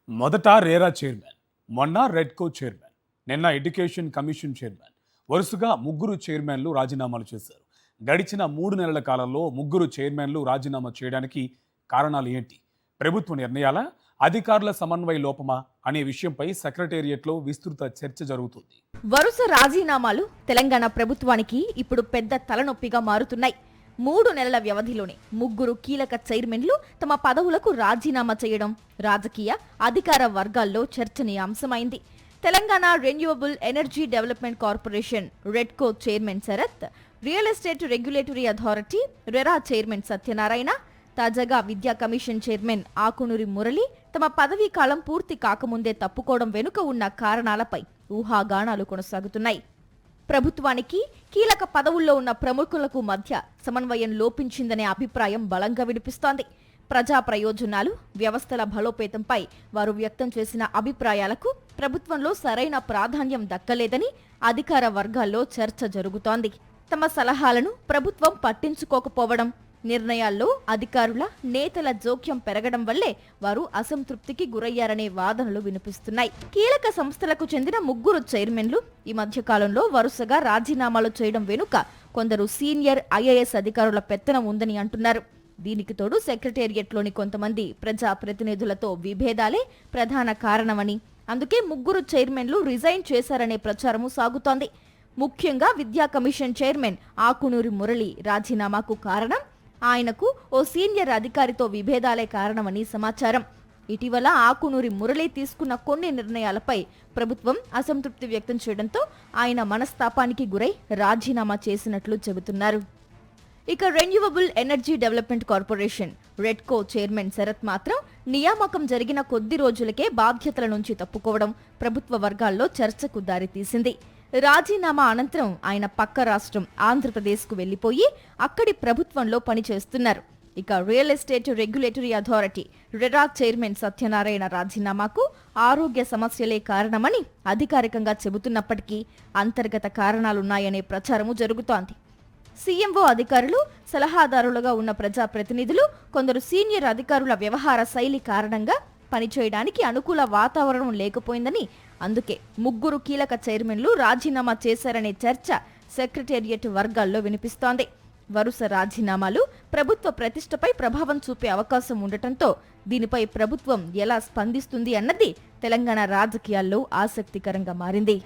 మొదట రేరా చైర్మన్, మొన్న రెడ్కో చైర్మన్, నిన్న ఎడ్యుకేషన్ కమిషన్ చైర్మన్, వరుసగా ముగ్గురు చైర్మన్లు రాజీనామాలు చేశారు. గడిచిన 3 నెలల కాలంలో ముగ్గురు చైర్మన్లు రాజీనామా చేయడానికి కారణాలు ఏంటి? ప్రభుత్వ నిర్ణయాల, అధికారుల సమన్వయ లోపమా అనే విషయంపై సెక్రటేరియట్లో విస్తృత చర్చ జరుగుతుంది. వరుస రాజీనామాలు తెలంగాణ ప్రభుత్వానికి ఇప్పుడు పెద్ద తలనొప్పిగా మారుతున్నాయి. 3 నెలల వ్యవధిలోనే ముగ్గురు కీలక చైర్మన్లు తమ పదవులకు రాజీనామా చేయడం రాజకీయ అధికార వర్గాల్లో చర్చనీయాంశమైంది. Telangana renewable energy development corporation REDCO chairman Sharath, real estate regulatory authority RERA chairman Satyanarayana, తాజాగా విద్యా కమిషన్ చైర్మన్ ఆకునూరి మురళి తమ పదవీ కాలం పూర్తి కాకముందే తప్పుకోవడం వెనుక ఉన్న కారణాలపై ఊహాగానాలు కొనసాగుతున్నాయి. ప్రభుత్వానికి కీలక పదవుల్లో ఉన్న ప్రముఖులకు మధ్య సమన్వయం లోపించిందనే అభిప్రాయం బలంగా వినిపిస్తోంది. ప్రజా ప్రయోజనాలు, వ్యవస్థల బలోపేతంపై వారు వ్యక్తం చేసిన అభిప్రాయాలకు ప్రభుత్వంలో సరైన ప్రాధాన్యం దక్కలేదని అధికార వర్గాల్లో చర్చ జరుగుతోంది. తమ సలహాలను ప్రభుత్వం పట్టించుకోకపోవడం, నిర్ణయాల్లో అధికారుల, నేతల జోక్యం పెరగడం వల్లే వారు అసంతృప్తికి గురయ్యారనే వాదనలు వినిపిస్తున్నాయి. కీలక సంస్థలకు చెందిన ముగ్గురు చైర్మన్లు ఈ మధ్య కాలంలో వరుసగా రాజీనామాలు చేయడం వెనుక కొందరు సీనియర్ ఐఏఎస్ అధికారుల పెత్తనం ఉందని అంటున్నారు. దీనికి తోడు సెక్రటేరియట్లోని కొంతమంది ప్రజా ప్రతినిధులతో విభేదాలే ప్రధాన కారణమని, అందుకే ముగ్గురు చైర్మన్లు రిజైన్ చేశారనే ప్రచారము సాగుతోంది. ముఖ్యంగా విద్యా కమిషన్ చైర్మన్ ఆకునూరి మురళి రాజీనామాకు కారణం ఆయనకు ఓ సీనియర్ అధికారితో విభేదాలే కారణమని సమాచారం. ఇటీవల ఆకునూరి మురళి తీసుకున్న కొన్ని నిర్ణయాలపై ప్రభుత్వం అసంతృప్తి వ్యక్తం చేయడంతో ఆయన మనస్తాపానికి గురై రాజీనామా చేసినట్లు చెబుతున్నారు. ఇక renewable energy development corporation REDCO chairman Sharath మాత్రం నియామకం జరిగిన కొద్ది రోజులకే బాధ్యతల నుంచి తప్పుకోవడం ప్రభుత్వ వర్గాల్లో చర్చకు దారితీసింది. రాజీనామా అనంతరం ఆయన పక్క రాష్ట్రం ఆంధ్రప్రదేశ్కు వెళ్లిపోయి అక్కడి ప్రభుత్వంలో పనిచేస్తున్నారు. ఇక real estate regulatory authority RERA chairman Satyanarayana రాజీనామాకు ఆరోగ్య సమస్యలే కారణమని అధికారికంగా చెబుతున్నప్పటికీ అంతర్గత కారణాలున్నాయనే ప్రచారము జరుగుతోంది. సీఎంఓ అధికారులు, సలహాదారులుగా ఉన్న ప్రజా ప్రతినిధులు, కొందరు సీనియర్ అధికారుల వ్యవహార శైలి కారణంగా పనిచేయడానికి అనుకూల వాతావరణం లేకపోయిందని, అందుకే ముగ్గురు కీలక చైర్మన్లు రాజీనామా చేశారనే చర్చ సెక్రటేరియట్ వర్గాల్లో వినిపిస్తోంది. వరుస రాజీనామాలు ప్రభుత్వ ప్రతిష్టపై ప్రభావం చూపే అవకాశం ఉండటంతో దీనిపై ప్రభుత్వం ఎలా స్పందిస్తుంది అన్నది తెలంగాణ రాజకీయాల్లో ఆసక్తికరంగా మారింది.